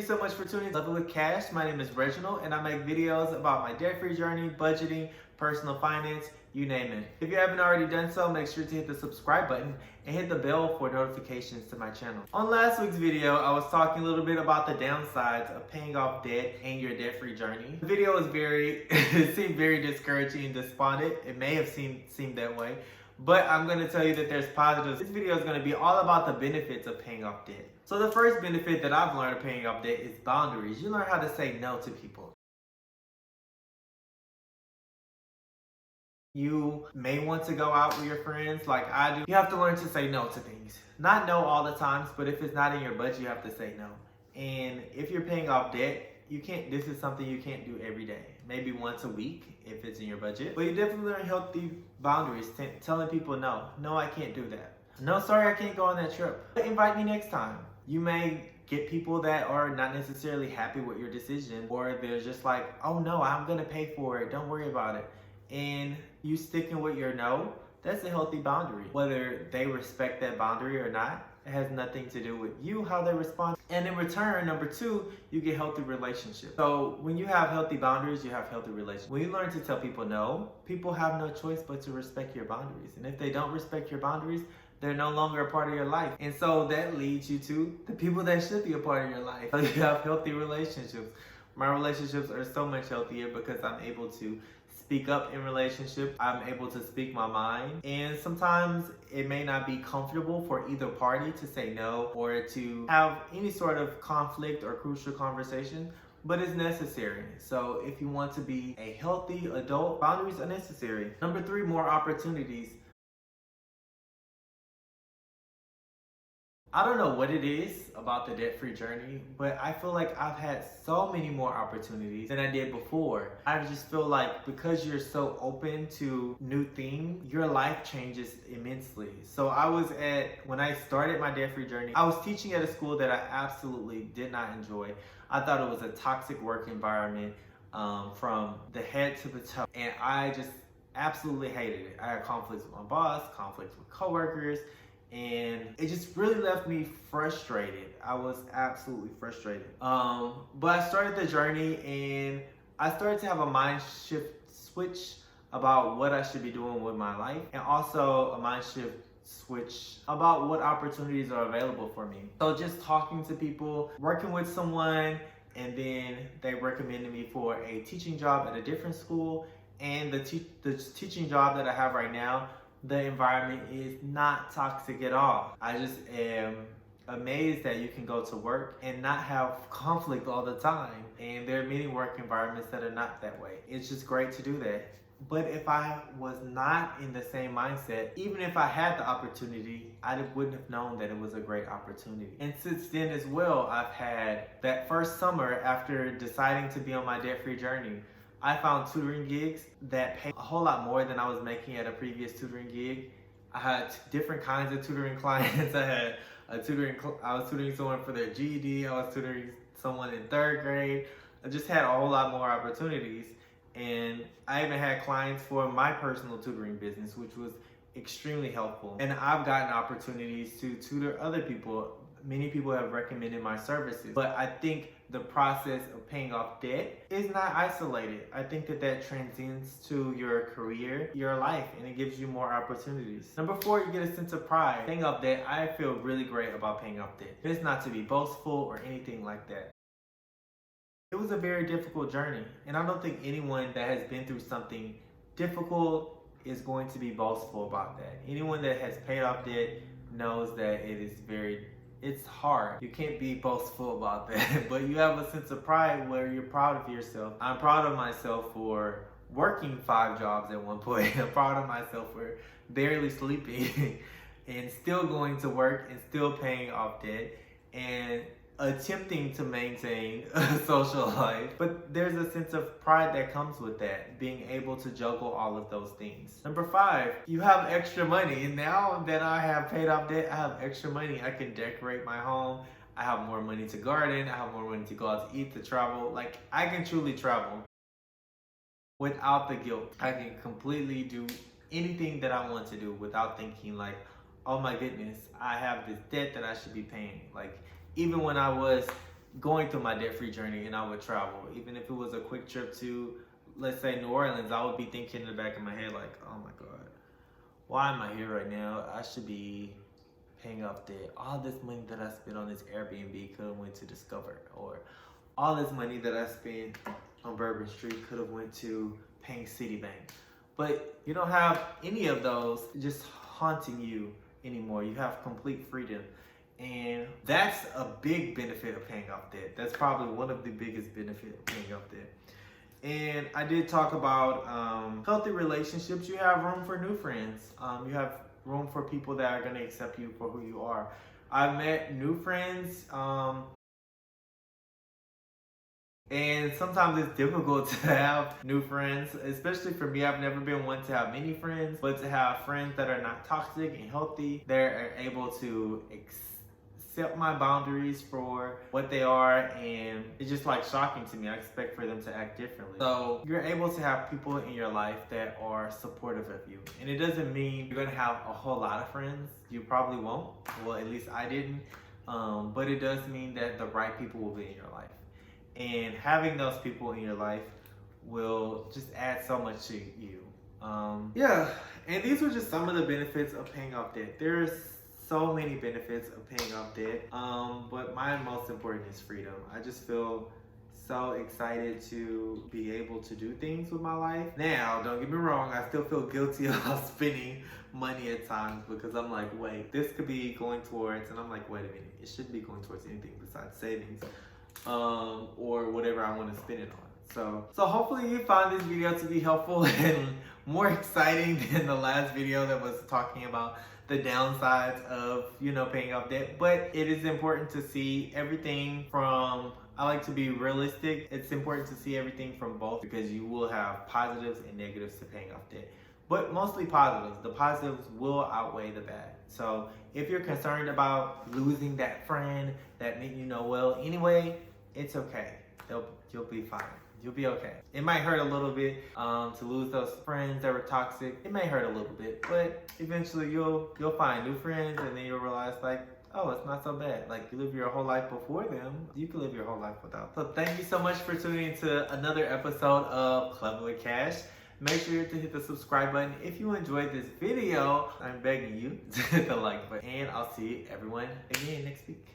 you so much for tuning in to Love It With Cash. My name is Reginald, and I make videos about my debt-free journey, budgeting, personal finance, you name it. If you haven't already done so, make sure to hit the subscribe button and hit the bell for notifications to my channel. On last week's video, I was talking a little bit about the downsides of paying off debt and your debt-free journey. The video was it seemed very discouraging and despondent. It may have seemed that way, but I'm going to tell you that there's positives. This video is going to be all about the benefits of paying off debt. So the first benefit that I've learned of paying off debt is boundaries. You learn how to say no to people. You may want to go out with your friends like I do. You have to learn to say no to things. Not no all the times, but if it's not in your budget, you have to say no. And if you're paying off debt, this is something you can't do every day. Maybe once a week if it's in your budget. But you definitely learn healthy boundaries, telling people no. No, I can't do that. No, sorry, I can't go on that trip. Invite me next time. You may get people that are not necessarily happy with your decision, or they're just like, oh no, I'm gonna pay for it, don't worry about it. And you sticking with your no, that's a healthy boundary. Whether they respect that boundary or not, it has nothing to do with you, how they respond. And in return, number two, you get healthy relationships. So when you have healthy boundaries, you have healthy relationships. When you learn to tell people no, people have no choice but to respect your boundaries. And if they don't respect your boundaries, they're no longer a part of your life. And so that leads you to the people that should be a part of your life. So you have healthy relationships. My relationships are so much healthier because I'm able to speak up in relationships. I'm able to speak my mind. And sometimes it may not be comfortable for either party to say no or to have any sort of conflict or crucial conversation, but it's necessary. So if you want to be a healthy adult, boundaries are necessary. Number three, more opportunities. I don't know what it is about the debt-free journey, but I feel like I've had so many more opportunities than I did before. I just feel like because you're so open to new things, your life changes immensely. So when I started my debt-free journey, I was teaching at a school that I absolutely did not enjoy. I thought it was a toxic work environment from the head to the toe, and I just absolutely hated it. I had conflicts with my boss, conflicts with coworkers, and it just really left me frustrated. I was absolutely frustrated. But I started the journey and I started to have a mind switch about what I should be doing with my life, and also a mind switch about what opportunities are available for me. So just talking to people, working with someone, and then they recommended me for a teaching job at a different school, and the teaching job that I have right now, the environment is not toxic at all. I just am amazed that you can go to work and not have conflict all the time. And there are many work environments that are not that way. It's just great to do that. But if I was not in the same mindset, even if I had the opportunity, I wouldn't have known that it was a great opportunity. And since then as well, I've had that first summer after deciding to be on my debt-free journey, I found tutoring gigs that paid a whole lot more than I was making at a previous tutoring gig. I had different kinds of tutoring clients. I was tutoring someone for their GED. I was tutoring someone in third grade. I just had a whole lot more opportunities. And I even had clients for my personal tutoring business, which was extremely helpful. And I've gotten opportunities to tutor other people. Many people have recommended my services. But I think the process of paying off debt is not isolated. I think that transcends to your career, your life, and it gives you more opportunities. Number four, you get a sense of pride. Paying off debt, I feel really great about paying off debt. It's not to be boastful or anything like that. It was a very difficult journey, and I don't think anyone that has been through something difficult is going to be boastful about that. Anyone that has paid off debt knows that it's hard. You can't be boastful about that, but you have a sense of pride where you're proud of yourself. I'm proud of myself for working 5 jobs at one point. I'm proud of myself for barely sleeping and still going to work and still paying off debt and attempting to maintain a social life. But there's a sense of pride that comes with that, being able to juggle all of those things. Number 5, you have extra money. And now that I have paid off debt, I have extra money. I can decorate my home. I have more money to garden. I have more money to go out to eat, to travel. Like, I can truly travel without the guilt. I can completely do anything that I want to do without thinking like, oh my goodness, I have this debt that I should be paying. Like, even when I was going through my debt-free journey and I would travel, even if it was a quick trip to, let's say, New Orleans, I would be thinking in the back of my head like, oh my God, why am I here right now? I should be paying off debt. All this money that I spent on this Airbnb could have went to Discover, or all this money that I spent on Bourbon Street could have went to paying Citibank. But you don't have any of those just haunting you anymore. You have complete freedom. And that's a big benefit of paying off debt. That's probably one of the biggest benefits of paying off debt. And I did talk about healthy relationships. You have room for new friends. You have room for people that are going to accept you for who you are. I've met new friends, and sometimes it's difficult to have new friends, especially for me. I've never been one to have many friends, but to have friends that are not toxic and healthy, they're able to accept my boundaries for what they are, and it's just like shocking to me. I expect for them to act differently. So you're able to have people in your life that are supportive of you, and it doesn't mean you're gonna have a whole lot of friends. You probably won't. Well, at least I didn't. But it does mean that the right people will be in your life, and having those people in your life will just add so much to you. Yeah, and these were just some of the benefits of paying off debt. There's so many benefits of paying off debt, but my most important is freedom. I just feel so excited to be able to do things with my life. Now, don't get me wrong, I still feel guilty about spending money at times, because I'm like, wait, this could be going towards, and I'm like, wait a minute, it shouldn't be going towards anything besides savings, or whatever I want to spend it on. So hopefully you found this video to be helpful and more exciting than the last video that was talking about the downsides of, paying off debt. But it is important to see everything from, I like to be realistic. It's important to see everything from both, because you will have positives and negatives to paying off debt. But mostly positives. The positives will outweigh the bad. So if you're concerned about losing that friend that meant you know well anyway, it's okay. You'll be fine. You'll be okay. It might hurt a little bit to lose those friends that were toxic. It may hurt a little bit, but eventually you'll find new friends, and then you'll realize like, oh, it's not so bad. Like, you live your whole life before them, you can live your whole life without. So thank you so much for tuning into another episode of Clever with Cash. Make sure to hit the subscribe button if you enjoyed this video. I'm begging you to hit the like button, and I'll see everyone again next week.